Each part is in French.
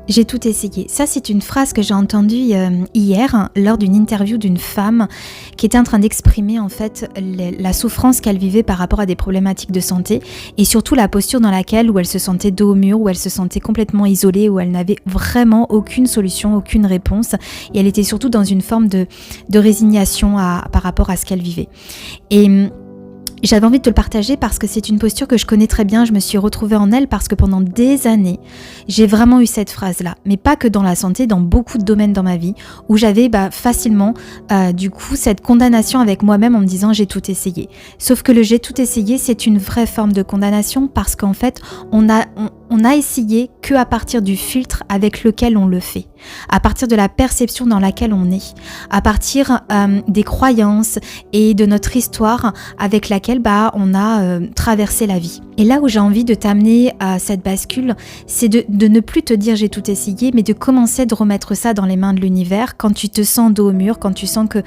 J'ai tout essayé. Ça, c'est une phrase que j'ai entendue hier lors d'une interview d'une femme qui était en train d'exprimer en fait la souffrance qu'elle vivait par rapport à des problématiques de santé et surtout la posture dans laquelle où elle se sentait dos au mur, où elle se sentait complètement isolée, où elle n'avait vraiment aucune solution, aucune réponse et elle était surtout dans une forme de résignation par rapport à ce qu'elle vivait. Et j'avais envie de te le partager parce que c'est une posture que je connais très bien, je me suis retrouvée en elle parce que pendant des années, j'ai vraiment eu cette phrase-là, mais pas que dans la santé, dans beaucoup de domaines dans ma vie, où j'avais facilement du coup cette condamnation avec moi-même en me disant j'ai tout essayé. Sauf que le j'ai tout essayé, c'est une vraie forme de condamnation parce qu'en fait, on a essayé que à partir du filtre avec lequel on le fait, à partir de la perception dans laquelle on est, à partir des croyances et de notre histoire avec laquelle on a traversé la vie. Et là où j'ai envie de t'amener à cette bascule, c'est de ne plus te dire j'ai tout essayé, mais de commencer de remettre ça dans les mains de l'univers quand tu te sens dos au mur, quand tu sens que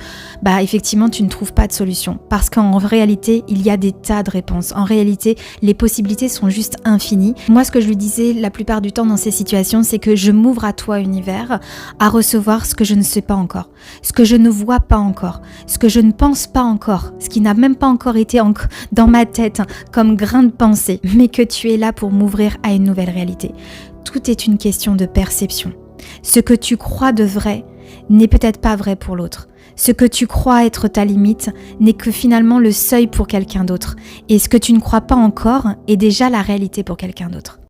effectivement tu ne trouves pas de solution. Parce qu'en réalité, il y a des tas de réponses. En réalité, les possibilités sont juste infinies. Moi, ce que je lui disais la plupart du temps dans ces situations, c'est que je m'ouvre à toi, univers, à recevoir ce que je ne sais pas encore, ce que je ne vois pas encore, ce que je ne pense pas encore, ce qui n'a même pas encore été dans ma tête comme grain de pensée, mais que tu es là pour m'ouvrir à une nouvelle réalité. Tout est une question de perception. Ce que tu crois de vrai n'est peut-être pas vrai pour l'autre. Ce que tu crois être ta limite n'est que finalement le seuil pour quelqu'un d'autre. Et ce que tu ne crois pas encore est déjà la réalité pour quelqu'un d'autre.